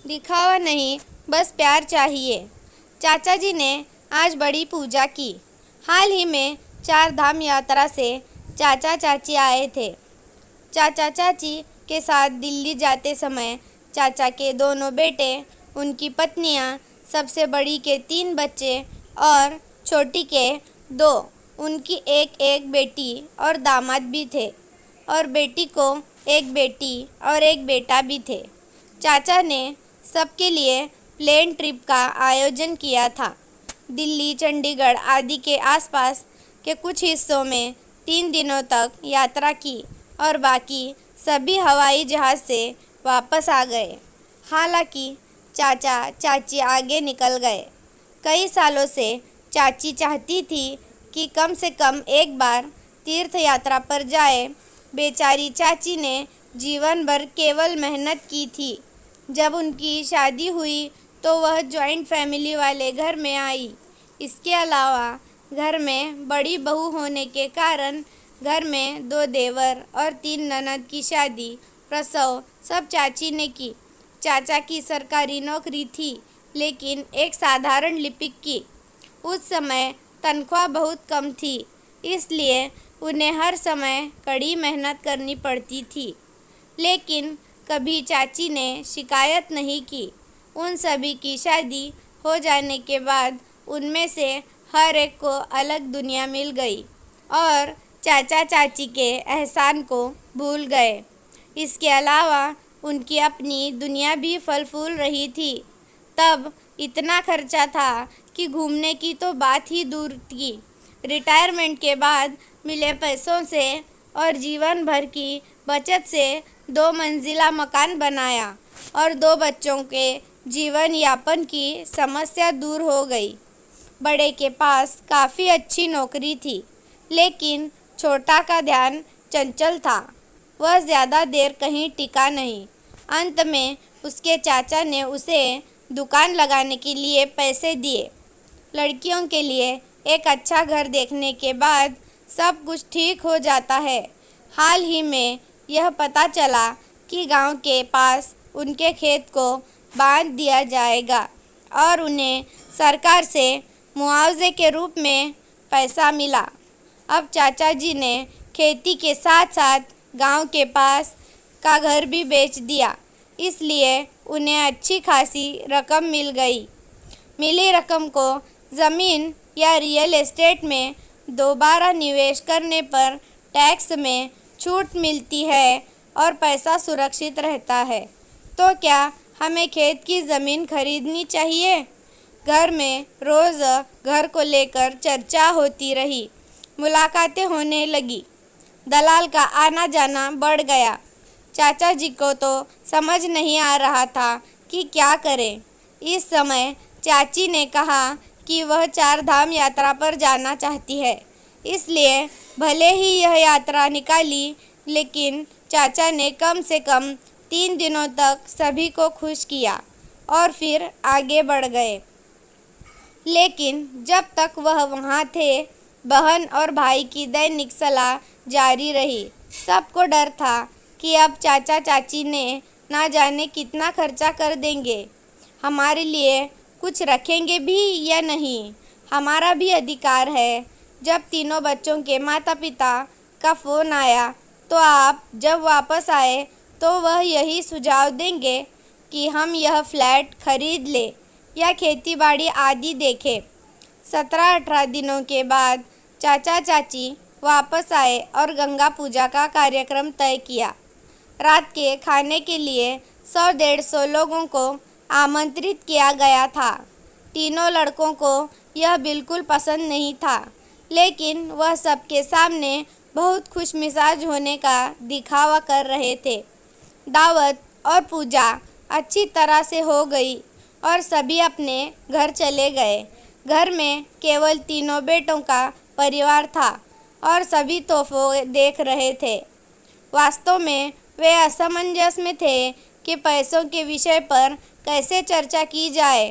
दिखावा नहीं, बस प्यार चाहिए। चाचा जी ने आज बड़ी पूजा की। हाल ही में 4 धाम यात्रा से चाचा चाची आए थे। चाचा चाची के साथ दिल्ली जाते समय चाचा के दोनों बेटे, उनकी पत्नियां, सबसे बड़ी के 3 बच्चे और छोटी के 2, उनकी एक बेटी और दामाद भी थे, और बेटी को एक बेटी और एक बेटा भी थे। चाचा ने सबके लिए प्लेन ट्रिप का आयोजन किया था। दिल्ली, चंडीगढ़ आदि के आसपास के कुछ हिस्सों में 3 दिनों तक यात्रा की और बाकी सभी हवाई जहाज़ से वापस आ गए। हालांकि चाचा चाची आगे निकल गए। कई सालों से चाची चाहती थी कि कम से कम एक बार तीर्थ यात्रा पर जाए। बेचारी चाची ने जीवन भर केवल मेहनत की थी। जब उनकी शादी हुई तो वह जॉइंट फैमिली वाले घर में आई। इसके अलावा घर में बड़ी बहू होने के कारण घर में 2 देवर और 3 ननद की शादी, प्रसव सब चाची ने की। चाचा की सरकारी नौकरी थी, लेकिन एक साधारण लिपिक की। उस समय तनख्वाह बहुत कम थी, इसलिए उन्हें हर समय कड़ी मेहनत करनी पड़ती थी। लेकिन कभी चाची ने शिकायत नहीं की। उन सभी की शादी हो जाने के बाद उनमें से हर एक को अलग दुनिया मिल गई और चाचा चाची के एहसान को भूल गए। इसके अलावा उनकी अपनी दुनिया भी फल फूल रही थी। तब इतना खर्चा था कि घूमने की तो बात ही दूर थी। रिटायरमेंट के बाद मिले पैसों से और जीवन भर की बचत से 2 मंजिला मकान बनाया और 2 बच्चों के जीवन यापन की समस्या दूर हो गई। बड़े के पास काफ़ी अच्छी नौकरी थी, लेकिन छोटा का ध्यान चंचल था। वह ज़्यादा देर कहीं टिका नहीं। अंत में उसके चाचा ने उसे दुकान लगाने के लिए पैसे दिए। लड़कियों के लिए एक अच्छा घर देखने के बाद सब कुछ ठीक हो जाता है। हाल ही में यह पता चला कि गांव के पास उनके खेत को बांध दिया जाएगा और उन्हें सरकार से मुआवजे के रूप में पैसा मिला। अब चाचा जी ने खेती के साथ साथ गांव के पास का घर भी बेच दिया, इसलिए उन्हें अच्छी खासी रकम मिल गई। मिली रकम को ज़मीन या रियल एस्टेट में दोबारा निवेश करने पर टैक्स में छूट मिलती है और पैसा सुरक्षित रहता है। तो क्या हमें खेत की ज़मीन खरीदनी चाहिए? घर में रोज़ घर को लेकर चर्चा होती रही। मुलाकातें होने लगी। दलाल का आना जाना बढ़ गया। चाचा जी को तो समझ नहीं आ रहा था कि क्या करें। इस समय चाची ने कहा कि वह 4 धाम यात्रा पर जाना चाहती है, इसलिए भले ही यह यात्रा निकाली, लेकिन चाचा ने कम से कम 3 दिनों तक सभी को खुश किया और फिर आगे बढ़ गए। लेकिन जब तक वह वहाँ थे, बहन और भाई की दैनिक सलाह जारी रही। सबको डर था कि अब चाचा चाची ने ना जाने कितना खर्चा कर देंगे। हमारे लिए कुछ रखेंगे भी या नहीं, हमारा भी अधिकार है। जब तीनों बच्चों के माता पिता का फ़ोन आया तो आप जब वापस आए तो वह यही सुझाव देंगे कि हम यह फ्लैट खरीद लें या खेती बाड़ी आदि देखें। 17-18 दिनों के बाद चाचा चाची वापस आए और गंगा पूजा का कार्यक्रम तय किया। रात के खाने के लिए 100-150 लोगों को आमंत्रित किया गया था। तीनों लड़कों को यह बिल्कुल पसंद नहीं था, लेकिन वह सबके सामने बहुत खुशमिजाज होने का दिखावा कर रहे थे। दावत और पूजा अच्छी तरह से हो गई और सभी अपने घर चले गए। घर में केवल तीनों बेटों का परिवार था और सभी तोहफे देख रहे थे। वास्तव में वे असमंजस में थे कि पैसों के विषय पर कैसे चर्चा की जाए।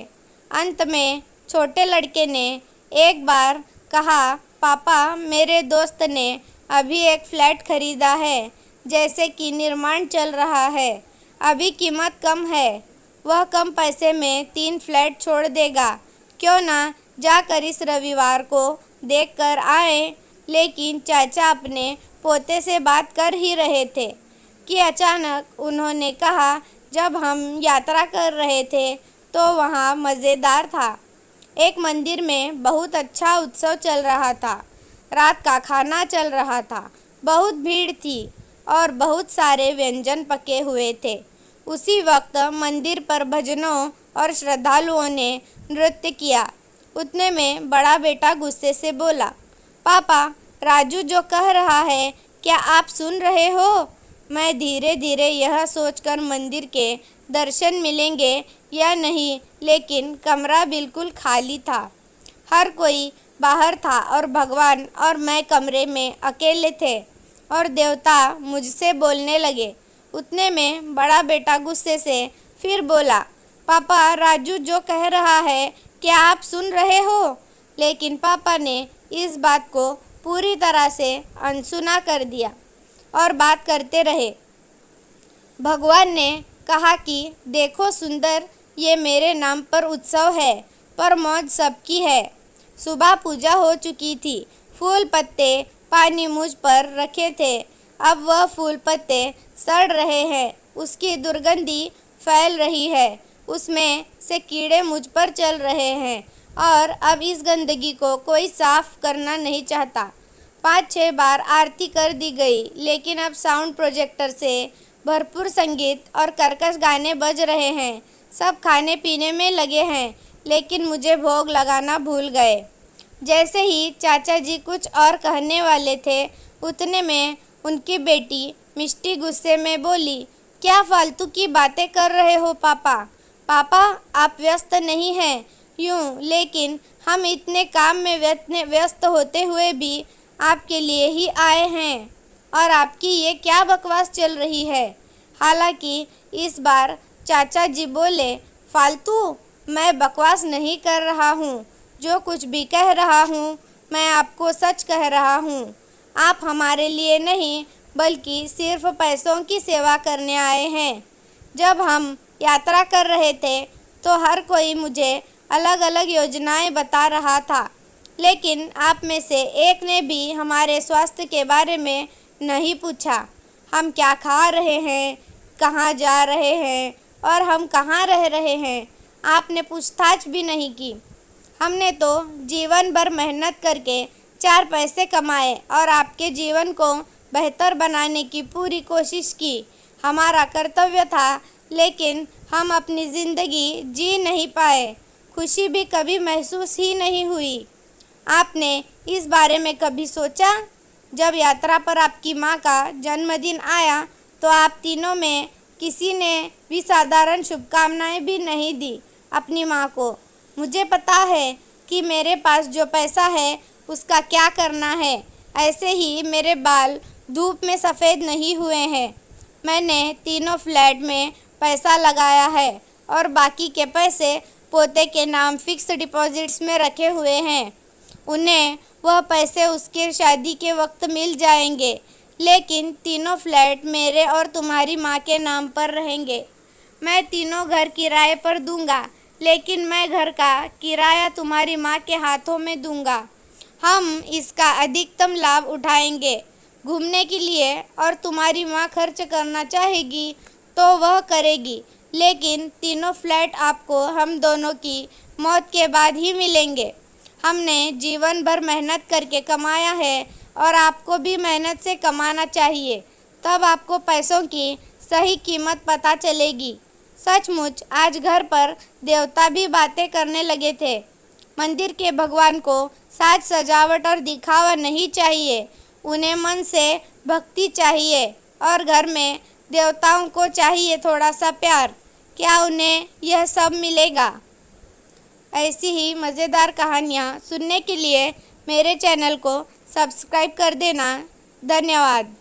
अंत में छोटे लड़के ने एक बार कहा, पापा, मेरे दोस्त ने अभी एक फ्लैट खरीदा है, जैसे कि निर्माण चल रहा है। अभी कीमत कम है, वह कम पैसे में 3 फ्लैट छोड़ देगा। क्यों ना जाकर इस रविवार को देख कर आए। लेकिन चाचा अपने पोते से बात कर ही रहे थे कि अचानक उन्होंने कहा, जब हम यात्रा कर रहे थे तो वहाँ मज़ेदार था। एक मंदिर में बहुत अच्छा उत्सव चल रहा था। रात का खाना चल रहा था। बहुत भीड़ थी और बहुत सारे व्यंजन पके हुए थे। उसी वक्त मंदिर पर भजनों और श्रद्धालुओं ने नृत्य किया। उतने में बड़ा बेटा गुस्से से बोला, पापा, राजू जो कह रहा है क्या आप सुन रहे हो? मैं धीरे धीरे यह सोचकर मंदिर के दर्शन मिलेंगे या नहीं, लेकिन कमरा बिल्कुल खाली था। हर कोई बाहर था और भगवान और मैं कमरे में अकेले थे और देवता मुझसे बोलने लगे। उतने में बड़ा बेटा गुस्से से फिर बोला, पापा, राजू जो कह रहा है क्या आप सुन रहे हो? लेकिन पापा ने इस बात को पूरी तरह से अनसुना कर दिया और बात करते रहे। भगवान ने कहा कि देखो सुंदर, ये मेरे नाम पर उत्सव है, पर मौज सबकी है। सुबह पूजा हो चुकी थी। फूल पत्ते पानी मुझ पर रखे थे। अब वह फूल पत्ते सड़ रहे हैं। उसकी दुर्गंधी फैल रही है। उसमें से कीड़े मुझ पर चल रहे हैं और अब इस गंदगी को कोई साफ करना नहीं चाहता। 5-6 बार आरती कर दी गई, लेकिन अब साउंड प्रोजेक्टर से भरपूर संगीत और कर्कश गाने बज रहे हैं। सब खाने पीने में लगे हैं, लेकिन मुझे भोग लगाना भूल गए। जैसे ही चाचा जी कुछ और कहने वाले थे, उतने में उनकी बेटी मिष्टी गुस्से में बोली, क्या फालतू की बातें कर रहे हो पापा? पापा, आप व्यस्त नहीं हैं यूँ, लेकिन हम इतने काम में व्यस्त होते हुए भी आपके लिए ही आए हैं और आपकी ये क्या बकवास चल रही है? हालांकि इस बार चाचा जी बोले, फालतू? मैं बकवास नहीं कर रहा हूँ। जो कुछ भी कह रहा हूँ मैं आपको सच कह रहा हूँ। आप हमारे लिए नहीं बल्कि सिर्फ पैसों की सेवा करने आए हैं। जब हम यात्रा कर रहे थे तो हर कोई मुझे अलग अलग योजनाएं बता रहा था, लेकिन आप में से एक ने भी हमारे स्वास्थ्य के बारे में नहीं पूछा। हम क्या खा रहे हैं, कहाँ जा रहे हैं और हम कहाँ रह रहे हैं, आपने पूछताछ भी नहीं की। हमने तो जीवन भर मेहनत करके 4 पैसे कमाए और आपके जीवन को बेहतर बनाने की पूरी कोशिश की। हमारा कर्तव्य था, लेकिन हम अपनी ज़िंदगी जी नहीं पाए। खुशी भी कभी महसूस ही नहीं हुई। आपने इस बारे में कभी सोचा? जब यात्रा पर आपकी माँ का जन्मदिन आया तो आप तीनों में किसी ने भी साधारण शुभकामनाएं भी नहीं दी अपनी माँ को। मुझे पता है कि मेरे पास जो पैसा है उसका क्या करना है। ऐसे ही मेरे बाल धूप में सफ़ेद नहीं हुए हैं। मैंने तीनों फ्लैट में पैसा लगाया है और बाकी के पैसे पोते के नाम फिक्स डिपॉजिट्स में रखे हुए हैं। उन्हें वह पैसे उसके शादी के वक्त मिल जाएंगे, लेकिन तीनों फ्लैट मेरे और तुम्हारी माँ के नाम पर रहेंगे। मैं तीनों घर किराए पर दूंगा, लेकिन मैं घर का किराया तुम्हारी माँ के हाथों में दूंगा। हम इसका अधिकतम लाभ उठाएंगे घूमने के लिए, और तुम्हारी माँ खर्च करना चाहेगी तो वह करेगी, लेकिन तीनों फ्लैट आपको हम दोनों की मौत के बाद ही मिलेंगे। हमने जीवन भर मेहनत करके कमाया है और आपको भी मेहनत से कमाना चाहिए, तब आपको पैसों की सही कीमत पता चलेगी। सचमुच आज घर पर देवता भी बातें करने लगे थे। मंदिर के भगवान को साज सजावट और दिखावा नहीं चाहिए, उन्हें मन से भक्ति चाहिए, और घर में देवताओं को चाहिए थोड़ा सा प्यार। क्या उन्हें यह सब मिलेगा? ऐसी ही मज़ेदार कहानियाँ सुनने के लिए मेरे चैनल को सब्सक्राइब कर देना। धन्यवाद।